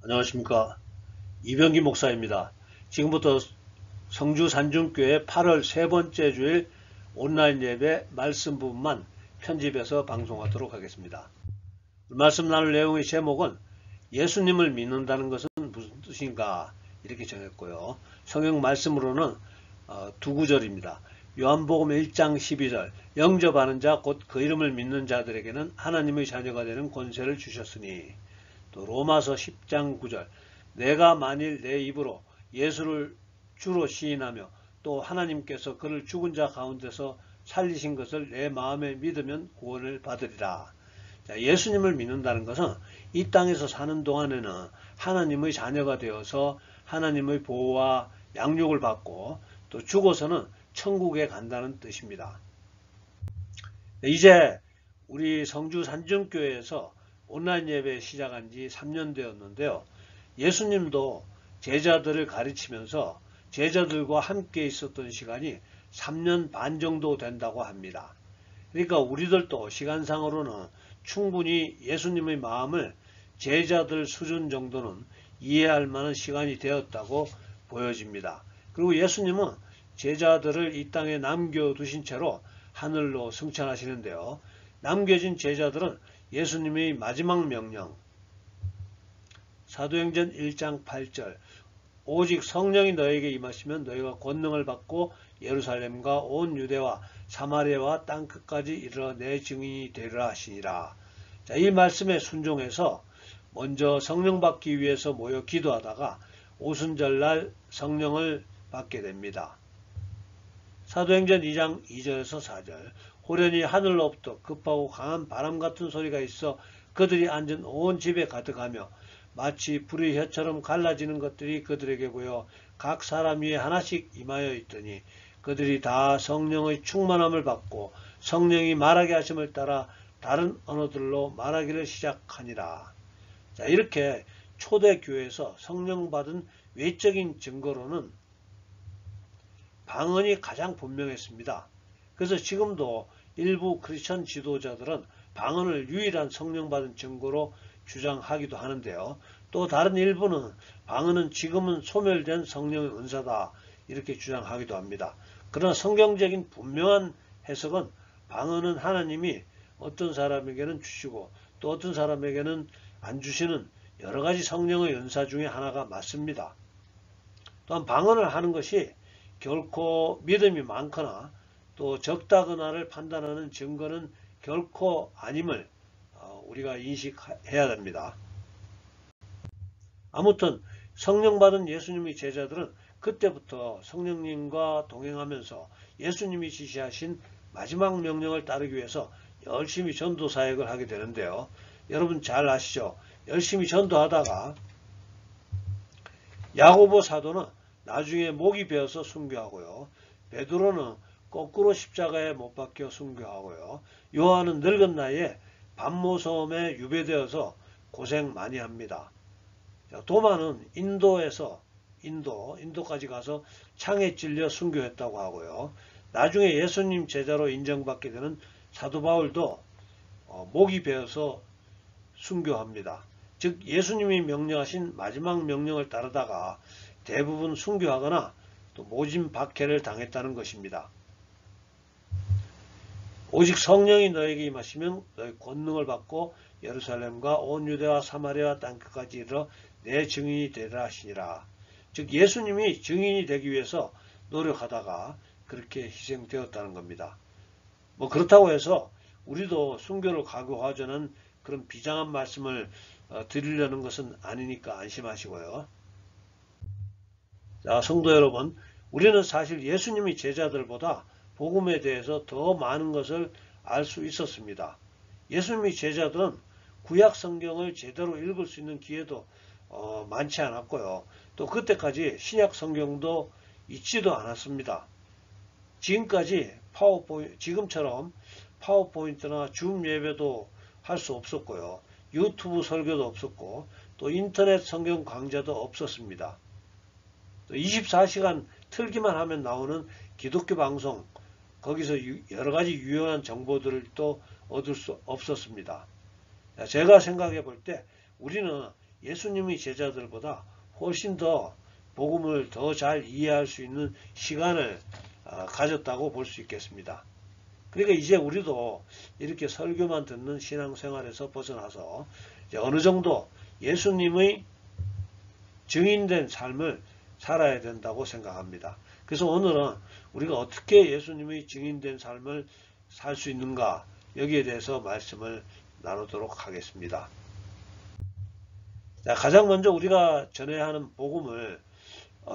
안녕하십니까. 이병기 목사입니다. 지금부터 성주 산중교회 8월 세 번째 주일 온라인 예배 말씀 부분만 편집해서 방송하도록 하겠습니다. 말씀 나눌 내용의 제목은 예수님을 믿는다는 것은 무슨 뜻인가 이렇게 정했고요. 성경 말씀으로는 두 구절입니다. 요한복음 1장 12절 영접하는 자 곧 그 이름을 믿는 자들에게는 하나님의 자녀가 되는 권세를 주셨으니, 또 로마서 10장 9절 내가 만일 내 입으로 예수를 주로 시인하며 또 하나님께서 그를 죽은 자 가운데서 살리신 것을 내 마음에 믿으면 구원을 받으리라. 자, 예수님을 믿는다는 것은 이 땅에서 사는 동안에는 하나님의 자녀가 되어서 하나님의 보호와 양육을 받고 또 죽어서는 천국에 간다는 뜻입니다. 이제 우리 성주 산중교회에서 온라인 예배 시작한 지 3년 되었는데요. 예수님도 제자들을 가르치면서 제자들과 함께 있었던 시간이 3년 반 정도 된다고 합니다. 그러니까 우리들도 시간상으로는 충분히 예수님의 마음을 제자들 수준 정도는 이해할 만한 시간이 되었다고 보여집니다. 그리고 예수님은 제자들을 이 땅에 남겨두신 채로 하늘로 승천하시는데요. 남겨진 제자들은 예수님의 마지막 명령, 사도행전 1장 8절 오직 성령이 너에게 임하시면 너희가 권능을 받고 예루살렘과 온 유대와 사마리아와 땅끝까지 이르러 내 증인이 되리라 하시니라. 자, 이 말씀에 순종해서 먼저 성령 받기 위해서 모여 기도하다가 오순절날 성령을 받게 됩니다. 사도행전 2장 2절에서 4절 호련히 하늘로부터 급하고 강한 바람 같은 소리가 있어 그들이 앉은 온 집에 가득하며 마치 불의 혀처럼 갈라지는 것들이 그들에게 보여 각 사람 위에 하나씩 임하여 있더니 그들이 다 성령의 충만함을 받고 성령이 말하게 하심을 따라 다른 언어들로 말하기를 시작하니라. 자, 이렇게 초대교회에서 성령 받은 외적인 증거로는 방언이 가장 분명했습니다. 그래서 지금도 일부 크리스천 지도자들은 방언을 유일한 성령 받은 증거로 주장하기도 하는데요. 또 다른 일부는 방언은 지금은 소멸된 성령의 은사다 이렇게 주장하기도 합니다. 그러나 성경적인 분명한 해석은 방언은 하나님이 어떤 사람에게는 주시고 또 어떤 사람에게는 안 주시는 여러가지 성령의 은사 중에 하나가 맞습니다. 또한 방언을 하는 것이 결코 믿음이 많거나 또 적다거나를 판단하는 증거는 결코 아님을 우리가 인식해야 됩니다. 아무튼 성령 받은 예수님의 제자들은 그때부터 성령님과 동행하면서 예수님이 지시하신 마지막 명령을 따르기 위해서 열심히 전도 사역을 하게 되는데요. 여러분 잘 아시죠? 열심히 전도하다가 야고보 사도는 나중에 목이 베어서 순교하고요. 베드로는 거꾸로 십자가에 못 박혀 순교하고요. 요한은 늙은 나이에 반모섬에 유배되어서 고생 많이 합니다. 도마는 인도까지 가서 창에 찔려 순교했다고 하고요. 나중에 예수님 제자로 인정받게 되는 사도 바울도 목이 베어서 순교합니다. 즉 예수님이 명령하신 마지막 명령을 따르다가 대부분 순교하거나 또 모진 박해를 당했다는 것입니다. 오직 성령이 너에게 임하시면 너희 권능을 받고 예루살렘과 온 유대와 사마리아 땅끝까지 이르러 내 증인이 되리라 하시니라. 즉 예수님이 증인이 되기 위해서 노력하다가 그렇게 희생되었다는 겁니다. 그렇다고 해서 우리도 순교를 각오하자는 그런 비장한 말씀을 드리려는 것은 아니니까 안심하시고요. 자, 성도 여러분, 우리는 사실 예수님이 제자들보다 복음에 대해서 더 많은 것을 알 수 있었습니다. 예수님의 제자들은 구약 성경을 제대로 읽을 수 있는 기회도 많지 않았고요. 또 그때까지 신약 성경도 있지도 않았습니다. 지금처럼 파워포인트나 줌 예배도 할 수 없었고요. 유튜브 설교도 없었고 또 인터넷 성경 강좌도 없었습니다. 24시간 틀기만 하면 나오는 기독교 방송, 거기서 여러가지 유용한 정보들을 또 얻을 수 없었습니다. 제가 생각해 볼 때 우리는 예수님의 제자들보다 훨씬 더 복음을 더 잘 이해할 수 있는 시간을 가졌다고 볼 수 있겠습니다. 그러니까 이제 우리도 이렇게 설교만 듣는 신앙생활에서 벗어나서 이제 어느 정도 예수님의 증인된 삶을 살아야 된다고 생각합니다. 그래서 오늘은 우리가 어떻게 예수님의 증인된 삶을 살 수 있는가, 여기에 대해서 말씀을 나누도록 하겠습니다. 자, 가장 먼저 우리가 전해야 하는 복음을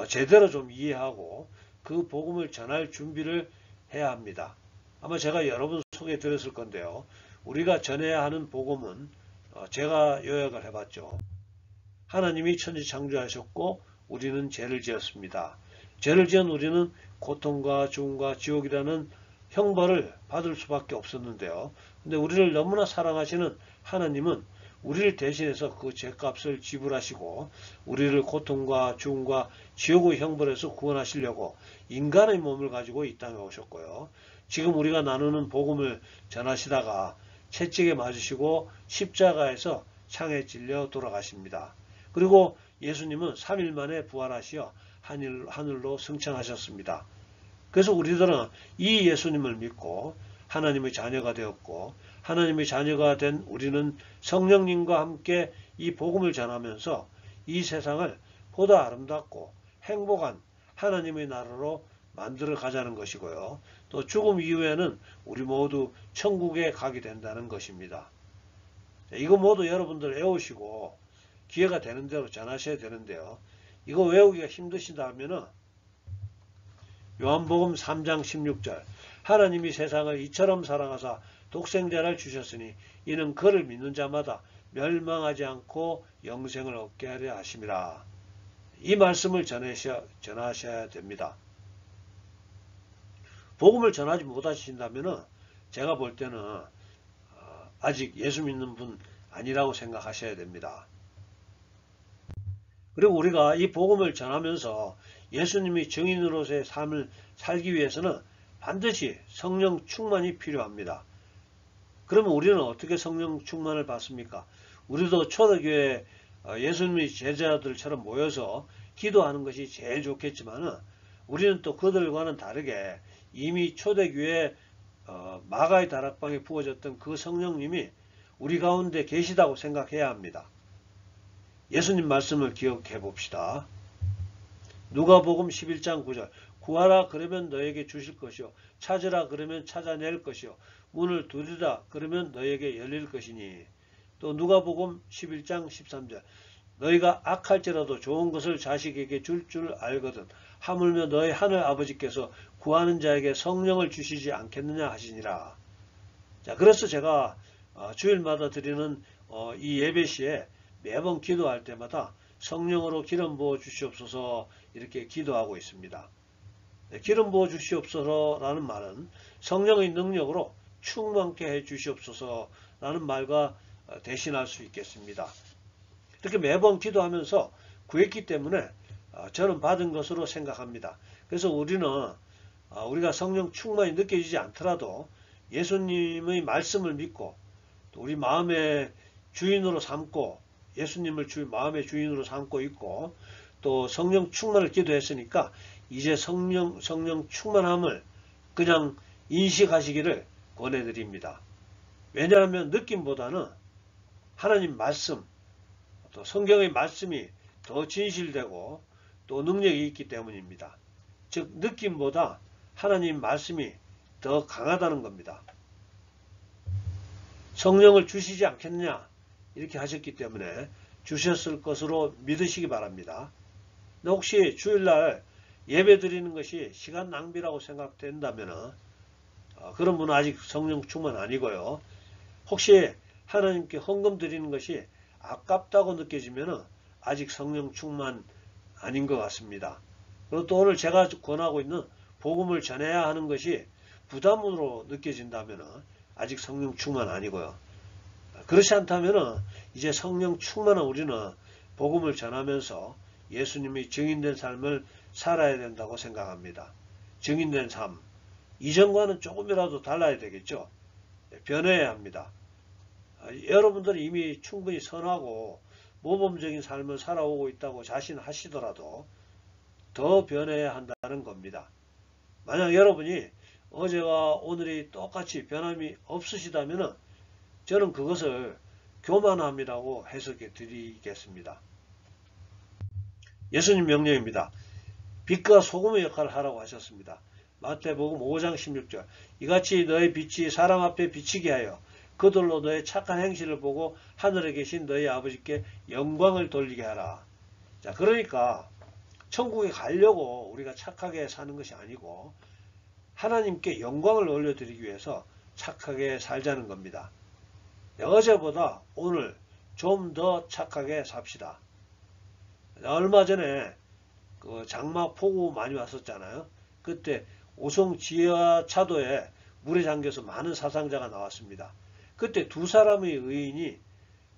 제대로 좀 이해하고 그 복음을 전할 준비를 해야 합니다. 아마 제가 여러분 소개 드렸을 건데요. 우리가 전해야 하는 복음은 제가 요약을 해봤죠. 하나님이 천지 창조하셨고 우리는 죄를 지었습니다. 죄를 지은 우리는 고통과 죽음과 지옥이라는 형벌을 받을 수밖에 없었는데요. 근데 우리를 너무나 사랑하시는 하나님은 우리를 대신해서 그 죄값을 지불하시고 우리를 고통과 죽음과 지옥의 형벌에서 구원하시려고 인간의 몸을 가지고 이 땅에 오셨고요. 지금 우리가 나누는 복음을 전하시다가 채찍에 맞으시고 십자가에서 창에 찔려 돌아가십니다. 그리고 예수님은 3일 만에 부활하시어 하늘로 승천하셨습니다. 그래서 우리들은 이 예수님을 믿고 하나님의 자녀가 되었고 하나님의 자녀가 된 우리는 성령님과 함께 이 복음을 전하면서 이 세상을 보다 아름답고 행복한 하나님의 나라로 만들어 가자는 것이고요. 또 죽음 이후에는 우리 모두 천국에 가게 된다는 것입니다. 이거 모두 여러분들 외우시고 기회가 되는 대로 전하셔야 되는데요. 이거 외우기가 힘드시다 하면은 요한복음 3장 16절 하나님이 세상을 이처럼 사랑하사 독생자를 주셨으니 이는 그를 믿는 자마다 멸망하지 않고 영생을 얻게 하려 하심이라. 이 말씀을 전하셔야 됩니다. 복음을 전하지 못하신다면 제가 볼 때는 아직 예수 믿는 분 아니라고 생각하셔야 됩니다. 그리고 우리가 이 복음을 전하면서 예수님이 증인으로서의 삶을 살기 위해서는 반드시 성령 충만이 필요합니다. 그러면 우리는 어떻게 성령 충만을 받습니까? 우리도 초대교회 예수님의 제자들처럼 모여서 기도하는 것이 제일 좋겠지만 우리는 또 그들과는 다르게 이미 초대교회 마가의 다락방에 부어졌던 그 성령님이 우리 가운데 계시다고 생각해야 합니다. 예수님 말씀을 기억해 봅시다. 누가복음 11장 9절 구하라 그러면 너에게 주실 것이요 찾으라 그러면 찾아낼 것이요 문을 두드리라 그러면 너에게 열릴 것이니. 또 누가복음 11장 13절 너희가 악할지라도 좋은 것을 자식에게 줄 알거든 하물며 너희 하늘 아버지께서 구하는 자에게 성령을 주시지 않겠느냐 하시니라. 자, 그래서 제가 주일마다 드리는 이 예배 시에 매번 기도할 때마다 성령으로 기름 부어 주시옵소서 이렇게 기도하고 있습니다. 기름 부어 주시옵소서라는 말은 성령의 능력으로 충만케 해 주시옵소서라는 말과 대신할 수 있겠습니다. 이렇게 매번 기도하면서 구했기 때문에 저는 받은 것으로 생각합니다. 그래서 우리가 성령 충만이 느껴지지 않더라도 예수님의 말씀을 믿고 또 우리 마음의 주인으로 삼고 예수님을 마음의 주인으로 삼고 있고 또 성령 충만을 기도했으니까 이제 성령 충만함을 그냥 인식하시기를 권해드립니다. 왜냐하면 느낌보다는 하나님 말씀 또 성경의 말씀이 더 진실되고 또 능력이 있기 때문입니다. 즉 느낌보다 하나님 말씀이 더 강하다는 겁니다. 성령을 주시지 않겠느냐 이렇게 하셨기 때문에 주셨을 것으로 믿으시기 바랍니다. 근데 혹시 주일날 예배 드리는 것이 시간 낭비라고 생각된다면 그런 분은 아직 성령 충만 아니고요. 혹시 하나님께 헌금 드리는 것이 아깝다고 느껴지면 아직 성령 충만 아닌 것 같습니다. 그리고 또 오늘 제가 권하고 있는 복음을 전해야 하는 것이 부담으로 느껴진다면 아직 성령 충만 아니고요. 그렇지 않다면 이제 성령 충만한 우리는 복음을 전하면서 예수님이 증인된 삶을 살아야 된다고 생각합니다. 증인된 삶. 이전과는 조금이라도 달라야 되겠죠. 변해야 합니다. 여러분들이 이미 충분히 선하고 모범적인 삶을 살아오고 있다고 자신하시더라도 더 변해야 한다는 겁니다. 만약 여러분이 어제와 오늘이 똑같이 변함이 없으시다면 저는 그것을 교만함이라고 해석해 드리겠습니다. 예수님 명령입니다. 빛과 소금의 역할을 하라고 하셨습니다. 마태복음 5장 16절. 이같이 너의 빛이 사람 앞에 비치게 하여 그들로 너의 착한 행실을 보고 하늘에 계신 너희 아버지께 영광을 돌리게 하라. 자, 그러니까 천국에 가려고 우리가 착하게 사는 것이 아니고 하나님께 영광을 올려드리기 위해서 착하게 살자는 겁니다. 어제보다 오늘 좀 더 착하게 삽시다. 얼마 전에 그 장막 폭우 많이 왔었잖아요. 그때 오송 지하차도에 물에 잠겨서 많은 사상자가 나왔습니다. 그때 두 사람의 의인이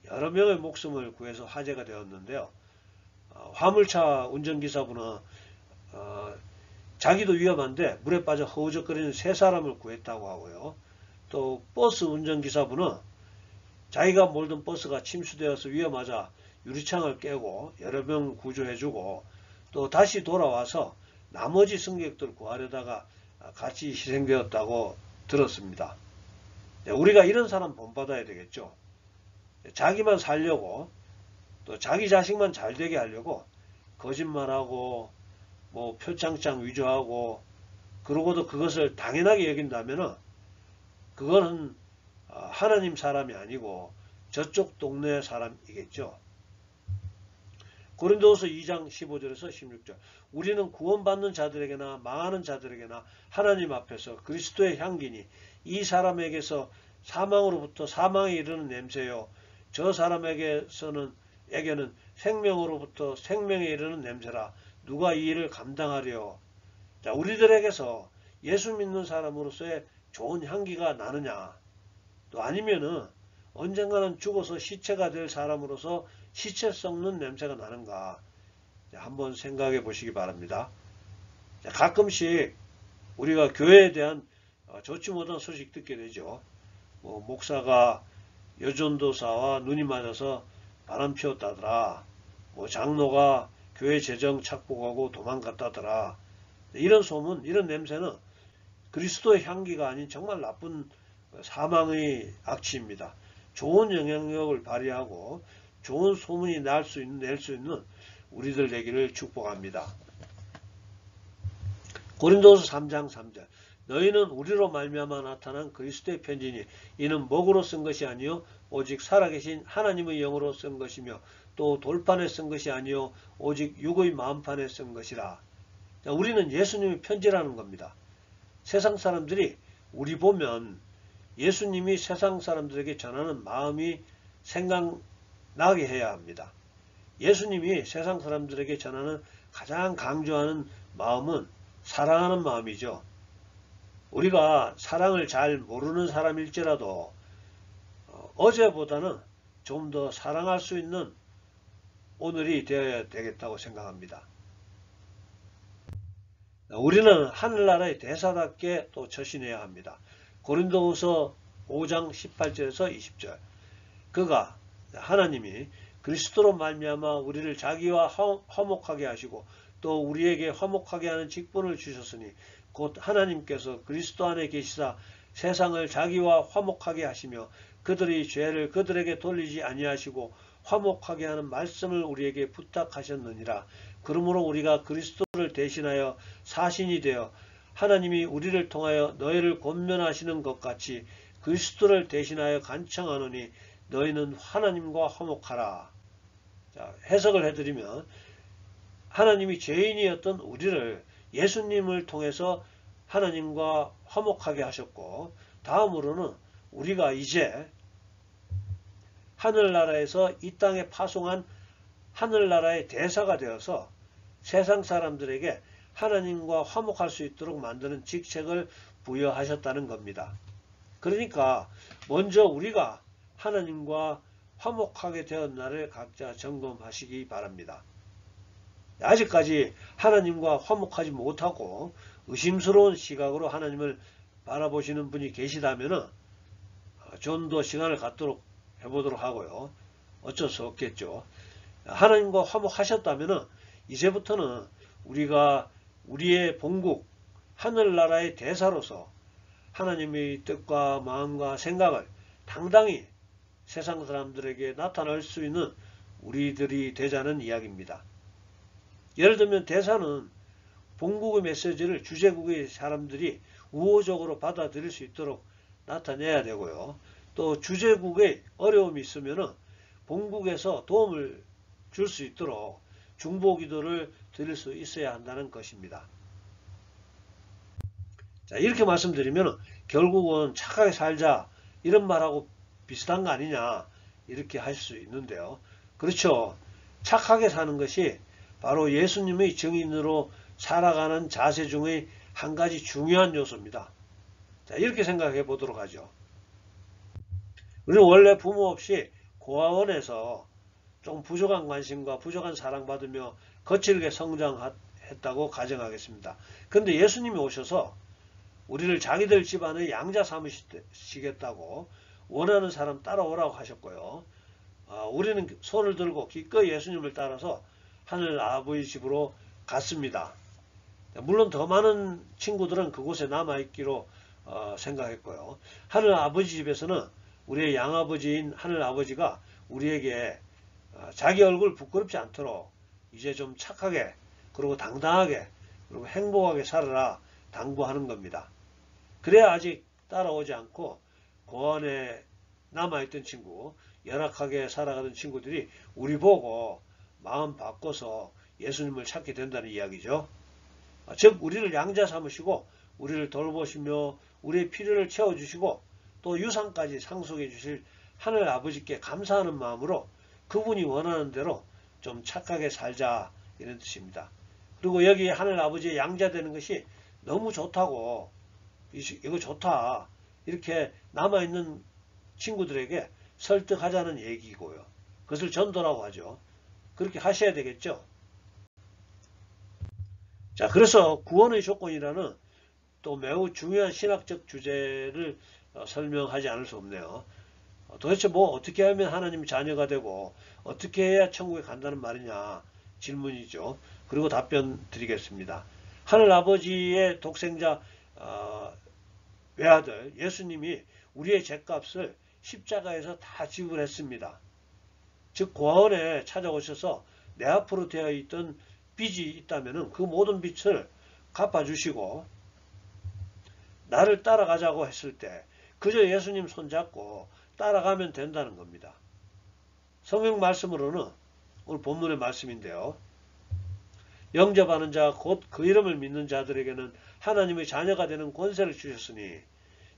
여러 명의 목숨을 구해서 화제가 되었는데요. 화물차 운전기사분은 자기도 위험한데 물에 빠져 허우적거리는 세 사람을 구했다고 하고요. 또 버스 운전기사분은 자기가 몰던 버스가 침수되어서 위험하자 유리창을 깨고 여러 명 구조해주고 또 다시 돌아와서 나머지 승객들 구하려다가 같이 희생되었다고 들었습니다. 우리가 이런 사람 본받아야 되겠죠. 자기만 살려고 또 자기 자식만 잘되게 하려고 거짓말하고 뭐 표창장 위조하고 그러고도 그것을 당연하게 여긴다면 그거는 하나님 사람이 아니고 저쪽 동네 사람이겠죠. 고린도후서 2장 15절에서 16절. 우리는 구원받는 자들에게나 망하는 자들에게나 하나님 앞에서 그리스도의 향기니 이 사람에게서 사망으로부터 사망에 이르는 냄새요 저 사람에게는 생명으로부터 생명에 이르는 냄새라. 누가 이 일을 감당하려? 자, 우리들에게서 예수 믿는 사람으로서의 좋은 향기가 나느냐? 또 아니면은 언젠가는 죽어서 시체가 될 사람으로서 시체 썩는 냄새가 나는가? 자, 한번 생각해 보시기 바랍니다. 자, 가끔씩 우리가 교회에 대한 좋지 못한 소식 듣게 되죠. 뭐 목사가 여전도사와 눈이 맞아서 바람 피웠다더라. 뭐 장로가 교회 재정 착복하고 도망갔다더라. 이런 소문, 이런 냄새는 그리스도의 향기가 아닌 정말 나쁜 사망의 악취입니다. 좋은 영향력을 발휘하고 좋은 소문이 낼 수 있는 우리들 되기를 축복합니다. 고린도서 3장 3절. 너희는 우리로 말미암아 나타난 그리스도의 편지니 이는 먹으로 쓴 것이 아니요 오직 살아계신 하나님의 영으로 쓴 것이며 또 돌판에 쓴 것이 아니요 오직 육의 마음판에 쓴 것이라. 자, 우리는 예수님의 편지라는 겁니다. 세상 사람들이 우리 보면 예수님이 세상 사람들에게 전하는 마음이 생각나게 해야 합니다. 예수님이 세상 사람들에게 전하는 가장 강조하는 마음은 사랑하는 마음이죠. 우리가 사랑을 잘 모르는 사람일지라도 어제보다는 좀 더 사랑할 수 있는 오늘이 되어야 되겠다고 생각합니다. 우리는 하늘나라의 대사답게 또 처신해야 합니다. 고린도후서 5장 18절에서 20절. 그가 하나님이 그리스도로 말미암아 우리를 자기와 화목하게 하시고 또 우리에게 화목하게 하는 직분을 주셨으니 곧 하나님께서 그리스도 안에 계시사 세상을 자기와 화목하게 하시며 그들의 죄를 그들에게 돌리지 아니하시고 화목하게 하는 말씀을 우리에게 부탁하셨느니라. 그러므로 우리가 그리스도를 대신하여 사신이 되어 하나님이 우리를 통하여 너희를 권면하시는 것 같이 그리스도를 대신하여 간청하노니 너희는 하나님과 화목하라. 자, 해석을 해드리면 하나님이 죄인이었던 우리를 예수님을 통해서 하나님과 화목하게 하셨고 다음으로는 우리가 이제 하늘나라에서 이 땅에 파송한 하늘나라의 대사가 되어서 세상 사람들에게 하나님과 화목할 수 있도록 만드는 직책을 부여하셨다는 겁니다. 그러니까 먼저 우리가 하나님과 화목하게 되었나를 각자 점검하시기 바랍니다. 아직까지 하나님과 화목하지 못하고 의심스러운 시각으로 하나님을 바라보시는 분이 계시다면 좀 더 시간을 갖도록 해보도록 하고요. 어쩔 수 없겠죠. 하나님과 화목하셨다면 이제부터는 우리가 우리의 본국 하늘나라의 대사로서 하나님의 뜻과 마음과 생각을 당당히 세상 사람들에게 나타낼 수 있는 우리들이 되자는 이야기입니다. 예를 들면 대사는 본국의 메시지를 주재국의 사람들이 우호적으로 받아들일 수 있도록 나타내야 되고요. 또 주재국에 어려움이 있으면 본국에서 도움을 줄 수 있도록 중보기도를 드릴 수 있어야 한다는 것입니다. 자, 이렇게 말씀드리면 결국은 착하게 살자 이런 말하고 비슷한 거 아니냐 이렇게 할 수 있는데요. 그렇죠. 착하게 사는 것이 바로 예수님의 증인으로 살아가는 자세 중의 한 가지 중요한 요소입니다. 자, 이렇게 생각해 보도록 하죠. 우리는 원래 부모 없이 고아원에서 좀 부족한 관심과 부족한 사랑받으며 거칠게 성장했다고 가정하겠습니다. 그런데 예수님이 오셔서 우리를 자기들 집안의 양자 삼으시겠다고 원하는 사람 따라오라고 하셨고요. 우리는 손을 들고 기꺼이 예수님을 따라서 하늘 아버지 집으로 갔습니다. 물론 더 많은 친구들은 그곳에 남아있기로 생각했고요. 하늘 아버지 집에서는 우리의 양아버지인 하늘 아버지가 우리에게 자기 얼굴 부끄럽지 않도록 이제 좀 착하게 그리고 당당하게 그리고 행복하게 살아라 당부하는 겁니다. 그래야 아직 따라오지 않고 고아원에 남아있던 친구, 열악하게 살아가던 친구들이 우리 보고 마음 바꿔서 예수님을 찾게 된다는 이야기죠. 즉 우리를 양자 삼으시고 우리를 돌보시며 우리의 필요를 채워주시고 또 유산까지 상속해 주실 하늘 아버지께 감사하는 마음으로 그분이 원하는 대로 좀 착하게 살자 이런 뜻입니다. 그리고 여기 하늘 아버지의 양자 되는 것이 너무 좋다고 이거 좋다 이렇게 남아있는 친구들에게 설득하자는 얘기고요. 그것을 전도라고 하죠. 그렇게 하셔야 되겠죠. 자, 그래서 구원의 조건이라는 또 매우 중요한 신학적 주제를 설명하지 않을 수 없네요. 도대체 뭐 어떻게 하면 하나님 자녀가 되고 어떻게 해야 천국에 간다는 말이냐 질문이죠. 그리고 답변 드리겠습니다. 하늘 아버지의 독생자 외아들 예수님이 우리의 죗값을 십자가에서 다 지불했습니다. 즉 고아원에 찾아오셔서 내 앞으로 되어 있던 빚이 있다면 그 모든 빚을 갚아주시고 나를 따라가자고 했을 때 그저 예수님 손잡고 따라가면 된다는 겁니다. 성경 말씀으로는 오늘 본문의 말씀인데요. 영접하는 자 곧 그 이름을 믿는 자들에게는 하나님의 자녀가 되는 권세를 주셨으니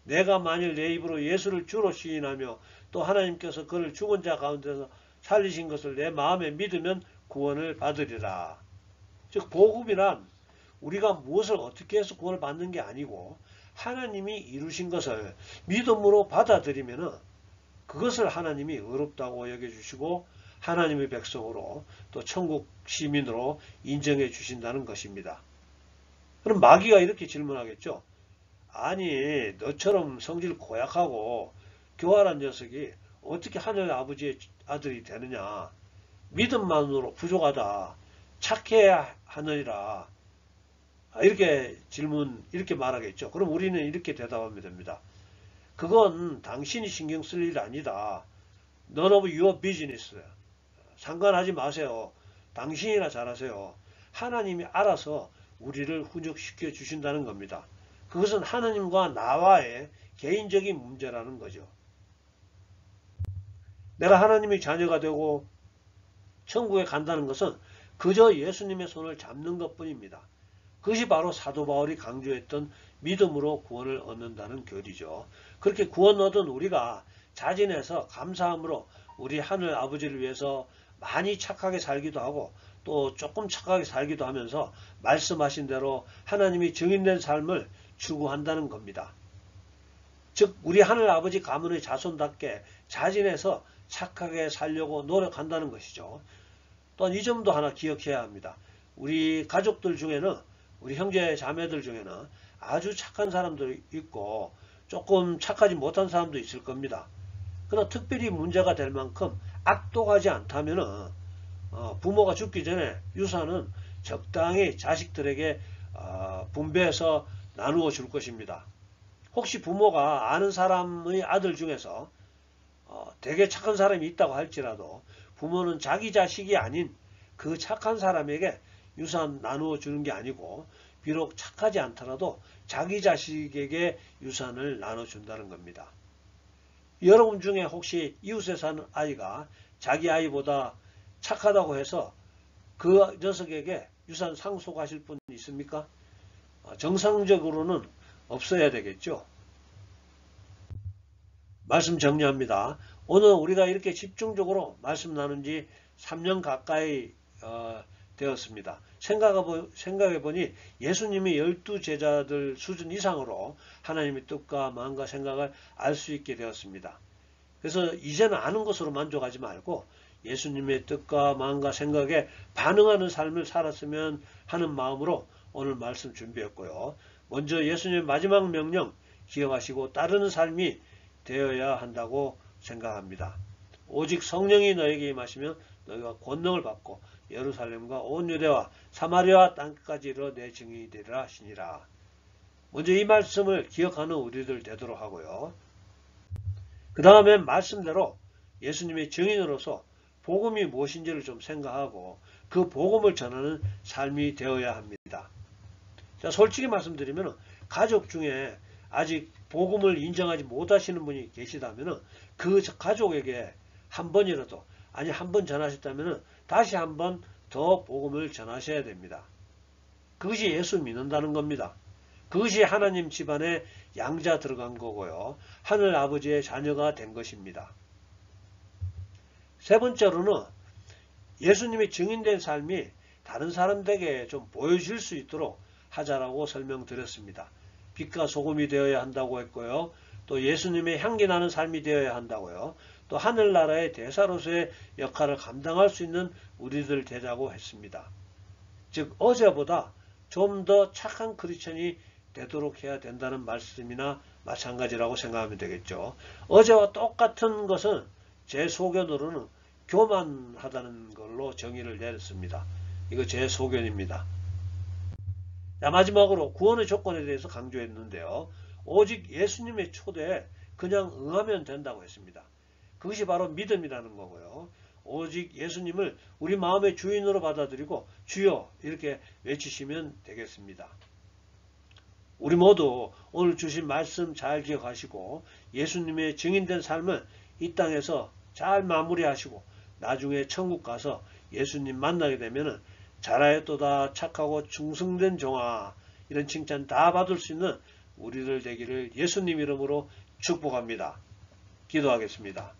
내가 만일 내 입으로 예수를 주로 시인하며 또 하나님께서 그를 죽은 자 가운데서 살리신 것을 내 마음에 믿으면 구원을 받으리라. 즉 복음이란 우리가 무엇을 어떻게 해서 구원을 받는 게 아니고 하나님이 이루신 것을 믿음으로 받아들이면 그것을 하나님이 의롭다고 여겨주시고 하나님의 백성으로 또 천국 시민으로 인정해 주신다는 것입니다. 그럼 마귀가 이렇게 질문하겠죠. 아니 너처럼 성질 고약하고 교활한 녀석이 어떻게 하늘 아버지의 아들이 되느냐. 믿음만으로 부족하다. 착해야 하느니라. 이렇게 말하겠죠. 그럼 우리는 이렇게 대답하면 됩니다. 그건 당신이 신경 쓸 일 아니다. None of your business. 상관하지 마세요. 당신이나 잘하세요. 하나님이 알아서 우리를 훈육시켜 주신다는 겁니다. 그것은 하나님과 나와의 개인적인 문제라는 거죠. 내가 하나님의 자녀가 되고 천국에 간다는 것은 그저 예수님의 손을 잡는 것뿐입니다. 그것이 바로 사도 바울이 강조했던 믿음으로 구원을 얻는다는 교리죠. 그렇게 구원 얻은 우리가 자진해서 감사함으로 우리 하늘 아버지를 위해서 많이 착하게 살기도 하고 또 조금 착하게 살기도 하면서 말씀하신 대로 하나님이 증인된 삶을 추구한다는 겁니다. 즉 우리 하늘 아버지 가문의 자손답게 자진해서 착하게 살려고 노력한다는 것이죠. 또한 이 점도 하나 기억해야 합니다. 우리 가족들 중에는 우리 형제 자매들 중에는 아주 착한 사람도 있고 조금 착하지 못한 사람도 있을 겁니다. 그러나 특별히 문제가 될 만큼 악독하지 않다면 부모가 죽기 전에 유산은 적당히 자식들에게 분배해서 나누어 줄 것입니다. 혹시 부모가 아는 사람의 아들 중에서 되게 착한 사람이 있다고 할지라도 부모는 자기 자식이 아닌 그 착한 사람에게 유산 나누어 주는 게 아니고 비록 착하지 않더라도 자기 자식에게 유산을 나눠준다는 겁니다. 여러분 중에 혹시 이웃에 사는 아이가 자기 아이보다 착하다고 해서 그 녀석에게 유산 상속하실 분 있습니까? 정상적으로는 없어야 되겠죠. 말씀 정리합니다. 오늘 우리가 이렇게 집중적으로 말씀 나눈 지 3년 가까이 되었습니다. 생각해보니 예수님이 12제자들 수준 이상으로 하나님의 뜻과 마음과 생각을 알 수 있게 되었습니다. 그래서 이제는 아는 것으로 만족하지 말고 예수님의 뜻과 마음과 생각에 반응하는 삶을 살았으면 하는 마음으로 오늘 말씀 준비했고요. 먼저 예수님의 마지막 명령 기억하시고 따르는 삶이 되어야 한다고 생각합니다. 오직 성령이 너에게 임하시면 너희가 권능을 받고 예루살렘과 온 유대와 사마리아 땅까지 이르러 내 증인이 되리라 하시니라. 먼저 이 말씀을 기억하는 우리들 되도록 하고요. 그 다음에 말씀대로 예수님의 증인으로서 복음이 무엇인지를 좀 생각하고 그 복음을 전하는 삶이 되어야 합니다. 자, 솔직히 말씀드리면 가족 중에 아직 복음을 인정하지 못하시는 분이 계시다면 그 가족에게 한 번이라도 아니 한 번 전하셨다면 다시 한 번 더 복음을 전하셔야 됩니다. 그것이 예수 믿는다는 겁니다. 그것이 하나님 집안에 양자 들어간 거고요. 하늘 아버지의 자녀가 된 것입니다. 세 번째로는 예수님이 증인된 삶이 다른 사람들에게 좀 보여질 수 있도록 하자라고 설명드렸습니다. 빛과 소금이 되어야 한다고 했고요. 또 예수님의 향기 나는 삶이 되어야 한다고요. 또 하늘나라의 대사로서의 역할을 감당할 수 있는 우리들 되자고 했습니다. 즉 어제보다 좀 더 착한 크리스천이 되도록 해야 된다는 말씀이나 마찬가지라고 생각하면 되겠죠. 어제와 똑같은 것은 제 소견으로는 교만하다는 걸로 정의를 내렸습니다. 이거 제 소견입니다. 자, 마지막으로 구원의 조건에 대해서 강조했는데요. 오직 예수님의 초대에 그냥 응하면 된다고 했습니다. 그것이 바로 믿음이라는 거고요. 오직 예수님을 우리 마음의 주인으로 받아들이고 주여 이렇게 외치시면 되겠습니다. 우리 모두 오늘 주신 말씀 잘 기억하시고 예수님의 증인된 삶을 이 땅에서 잘 마무리하시고 나중에 천국 가서 예수님 만나게 되면 잘하였도다 착하고 충성된 종아 이런 칭찬 다 받을 수 있는 우리들 되기를 예수님 이름으로 축복합니다. 기도하겠습니다.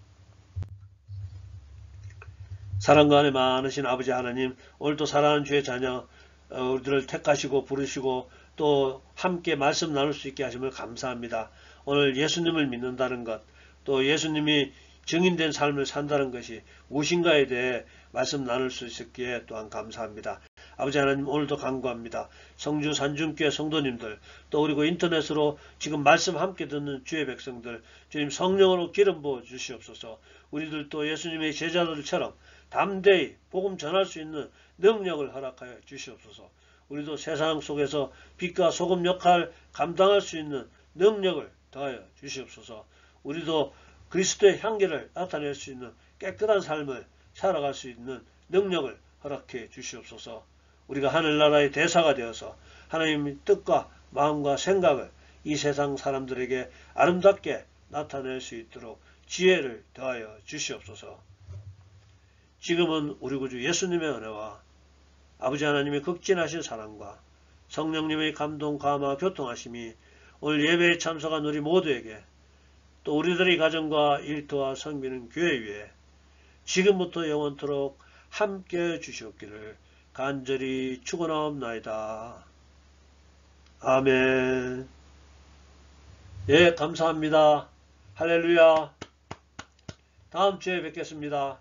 사랑과 은혜 많으신 아버지 하나님, 오늘도 사랑하는 주의 자녀 우리들을 택하시고 부르시고 또 함께 말씀 나눌 수 있게 하심을 감사합니다. 오늘 예수님을 믿는다는 것, 또 예수님이 증인된 삶을 산다는 것이 무엇인가에 대해 말씀 나눌 수 있었기에 또한 감사합니다. 아버지 하나님, 오늘도 간구합니다. 성주 산중교회 성도님들, 또 그리고 인터넷으로 지금 말씀 함께 듣는 주의 백성들, 주님 성령으로 기름 부어 주시옵소서. 우리들도 예수님의 제자들처럼 담대히 복음 전할 수 있는 능력을 허락하여 주시옵소서. 우리도 세상 속에서 빛과 소금 역할 감당할 수 있는 능력을 더하여 주시옵소서. 우리도 그리스도의 향기를 나타낼 수 있는 깨끗한 삶을 살아갈 수 있는 능력을 허락해 주시옵소서. 우리가 하늘나라의 대사가 되어서 하나님의 뜻과 마음과 생각을 이 세상 사람들에게 아름답게 나타낼 수 있도록 지혜를 더하여 주시옵소서. 지금은 우리 구주 예수님의 은혜와 아버지 하나님의 극진하신 사랑과 성령님의 감동, 감화, 교통하심이 오늘 예배에 참석한 우리 모두에게 또 우리들의 가정과 일터와 섬기는 교회 위에 지금부터 영원토록 함께 주시옵기를 간절히 축원하옵나이다. 아멘. 예, 감사합니다. 할렐루야. 다음 주에 뵙겠습니다.